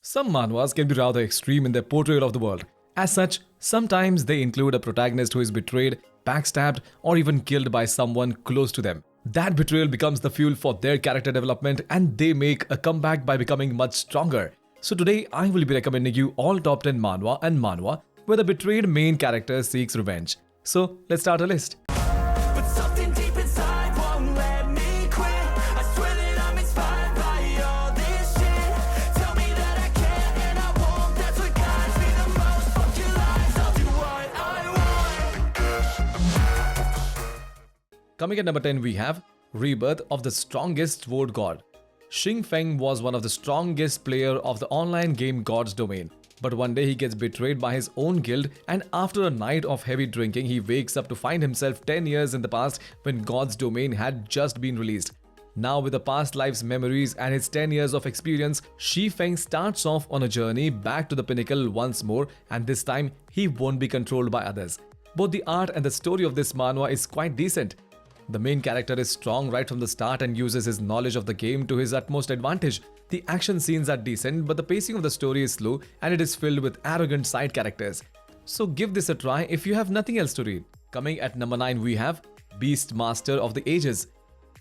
Some manhwas can be rather extreme in their portrayal of the world. As such, sometimes they include a protagonist who is betrayed, backstabbed, or even killed by someone close to them. That betrayal becomes the fuel for their character development and they make a comeback by becoming much stronger. So today I will be recommending you all top 10 manhwa and manhwa where the betrayed main character seeks revenge. So let's start a list. But something deep inside won't let me quit. I swear that I'm inspired by all this shit. Tell me that I can and I won't. That's what guides me the most. Fuck your lies, I'll do what I want. Coming at number 10 we have Rebirth of the Strongest Sword God. Xing Feng was one of the strongest player of the online game God's Domain. But one day he gets betrayed by his own guild, and after a night of heavy drinking he wakes up to find himself 10 years in the past when God's Domain had just been released. Now with the past life's memories and his 10 years of experience, Xi Feng starts off on a journey back to the pinnacle once more, and this time he won't be controlled by others. Both the art and the story of this manhwa is quite decent. The main character is strong right from the start and uses his knowledge of the game to his utmost advantage. The action scenes are decent, but the pacing of the story is slow and it is filled with arrogant side characters. So give this a try if you have nothing else to read. Coming at number 9 we have Beast Master of the Ages.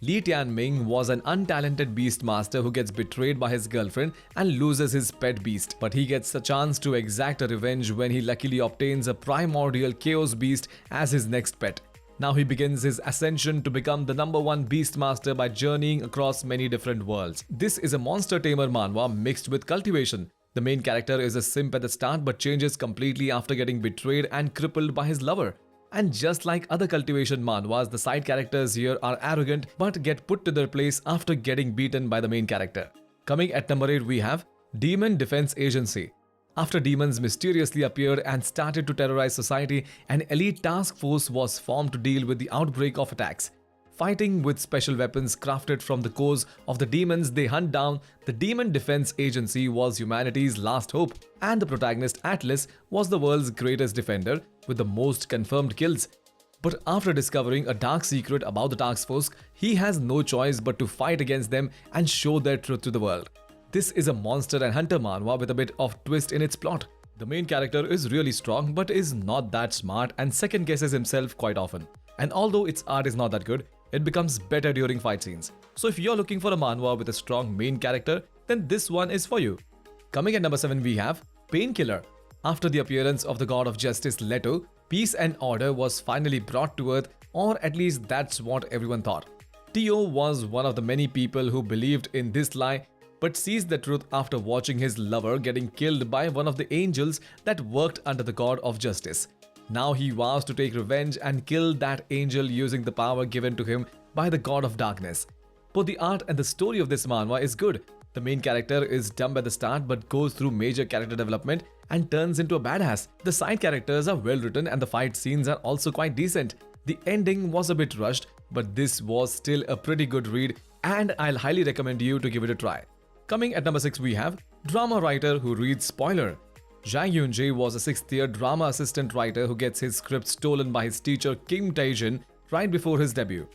Li Tianming was an untalented beast master who gets betrayed by his girlfriend and loses his pet beast. But he gets a chance to exact a revenge when he luckily obtains a primordial chaos beast as his next pet. Now he begins his ascension to become the #1 beast master by journeying across many different worlds. This is a monster tamer manhwa mixed with cultivation. The main character is a simp at the start but changes completely after getting betrayed and crippled by his lover. And just like other cultivation manhwas, the side characters here are arrogant but get put to their place after getting beaten by the main character. Coming at number 8 we have Demon Defense Agency. After demons mysteriously appeared and started to terrorize society, an elite task force was formed to deal with the outbreak of attacks. Fighting with special weapons crafted from the cores of the demons they hunt down, the Demon Defense Agency was humanity's last hope, and the protagonist Atlas was the world's greatest defender with the most confirmed kills. But after discovering a dark secret about the task force, he has no choice but to fight against them and show their truth to the world. This is a monster and hunter manhwa with a bit of twist in its plot. The main character is really strong but is not that smart and second guesses himself quite often. And although its art is not that good, it becomes better during fight scenes. So if you're looking for a manhwa with a strong main character, then this one is for you. Coming at number 7 we have Painkiller. After the appearance of the god of justice Leto, peace and order was finally brought to earth, or at least that's what everyone thought. Tio was one of the many people who believed in this lie but sees the truth after watching his lover getting killed by one of the angels that worked under the god of justice. Now he vows to take revenge and kill that angel using the power given to him by the god of darkness. Both the art and the story of this manhwa is good. The main character is dumb at the start but goes through major character development and turns into a badass. The side characters are well written and the fight scenes are also quite decent. The ending was a bit rushed, but this was still a pretty good read and I'll highly recommend you to give it a try. Coming at number 6 we have Drama Writer Who Reads Spoiler. Zhang Yunji was a 6th-year drama assistant writer who gets his script stolen by his teacher Kim Taejin right before his debut.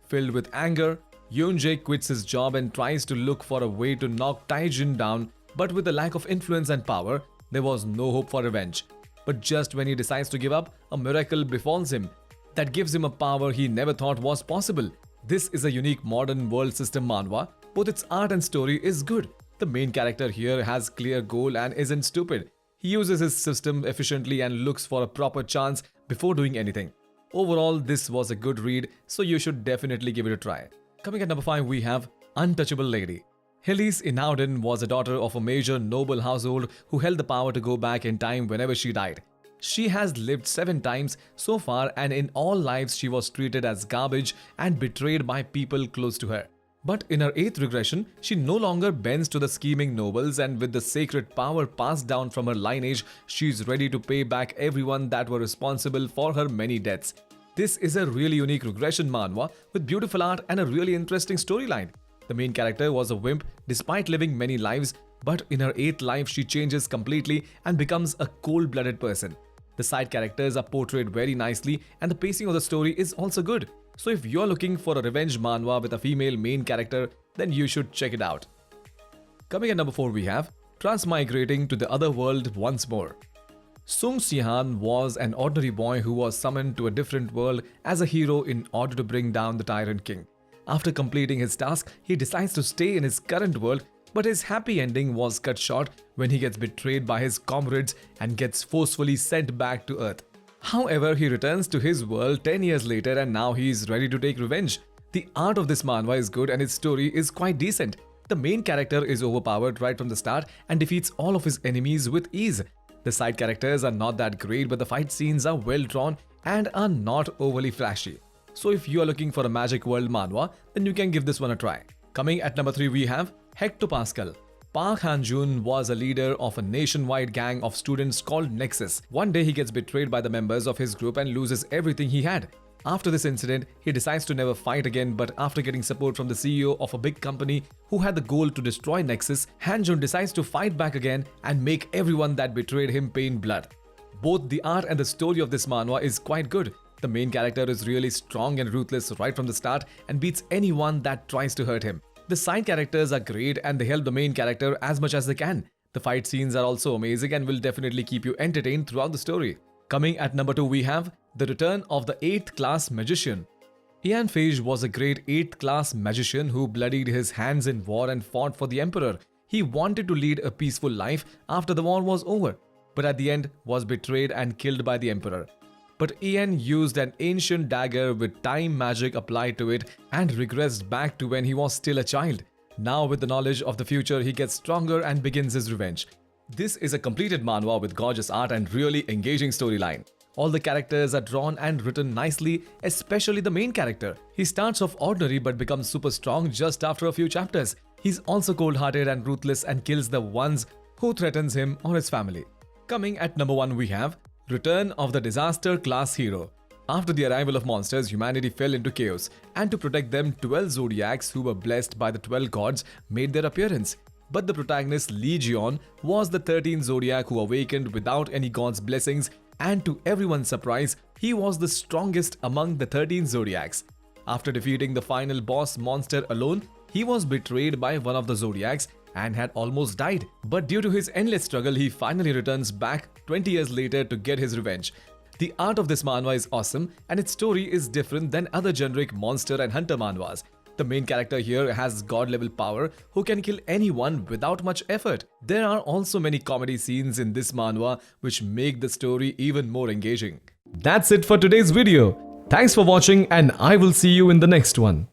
Filled with anger, Yunji quits his job and tries to look for a way to knock Taejin down, but with the lack of influence and power, there was no hope for revenge. But just when he decides to give up, a miracle befalls him that gives him a power he never thought was possible. This is a unique modern world system manhwa. Both its art and story is good. The main character here has clear goal and isn't stupid. He uses his system efficiently and looks for a proper chance before doing anything. Overall, this was a good read, so you should definitely give it a try. Coming at number 5 we have Untouchable Lady. Hillis Inauden was a daughter of a major noble household who held the power to go back in time whenever she died. She has lived 7 times so far and in all lives she was treated as garbage and betrayed by people close to her. But in her 8th regression, she no longer bends to the scheming nobles and with the sacred power passed down from her lineage, she is ready to pay back everyone that were responsible for her many deaths. This is a really unique regression manhwa with beautiful art and a really interesting storyline. The main character was a wimp despite living many lives, but in her 8th life she changes completely and becomes a cold-blooded person. The side characters are portrayed very nicely and the pacing of the story is also good. So if you're looking for a revenge manhwa with a female main character, then you should check it out. Coming at number 4 we have transmigrating to the other world once more. Sung Si-han was an ordinary boy who was summoned to a different world as a hero in order to bring down the tyrant king. After completing his task, he decides to stay in his current world, but his happy ending was cut short when he gets betrayed by his comrades and gets forcefully sent back to Earth. However, he returns to his world 10 years later and now he is ready to take revenge. The art of this manhwa is good and its story is quite decent. The main character is overpowered right from the start and defeats all of his enemies with ease. The side characters are not that great, but the fight scenes are well drawn and are not overly flashy. So if you are looking for a magic world manhwa, then you can give this one a try. Coming at number 3 we have Hectopascal. Park Han-jun was a leader of a nationwide gang of students called Nexus. One day he gets betrayed by the members of his group and loses everything he had. After this incident, he decides to never fight again, but after getting support from the CEO of a big company who had the goal to destroy Nexus, Han-jun decides to fight back again and make everyone that betrayed him pay in blood. Both the art and the story of this manhwa is quite good. The main character is really strong and ruthless right from the start and beats anyone that tries to hurt him. The side characters are great and they help the main character as much as they can. The fight scenes are also amazing and will definitely keep you entertained throughout the story. Coming at number 2 we have The Return of the 8th Class Magician. Ian Fage was a great 8th class magician who bloodied his hands in war and fought for the emperor. He wanted to lead a peaceful life after the war was over, but at the end was betrayed and killed by the emperor. But Ian used an ancient dagger with time magic applied to it and regressed back to when he was still a child. Now with the knowledge of the future, he gets stronger and begins his revenge. This is a completed manhwa with gorgeous art and really engaging storyline. All the characters are drawn and written nicely, especially the main character. He starts off ordinary but becomes super strong just after a few chapters. He's also cold-hearted and ruthless and kills the ones who threatens him or his family. Coming at number 1 we have Return of the Disaster Class Hero. After the arrival of monsters, humanity fell into chaos, and to protect them, 12 zodiacs who were blessed by the 12 gods made their appearance. But the protagonist Lee Jeon was the 13th zodiac who awakened without any god's blessings, and to everyone's surprise, he was the strongest among the 13 zodiacs. After defeating the final boss monster alone, he was betrayed by one of the zodiacs and had almost died. But due to his endless struggle, he finally returns back 20 years later to get his revenge. The art of this manhwa is awesome and its story is different than other generic monster and hunter manhwas. The main character here has god-level power who can kill anyone without much effort. There are also many comedy scenes in this manhwa which make the story even more engaging. That's it for today's video. Thanks for watching and I will see you in the next one.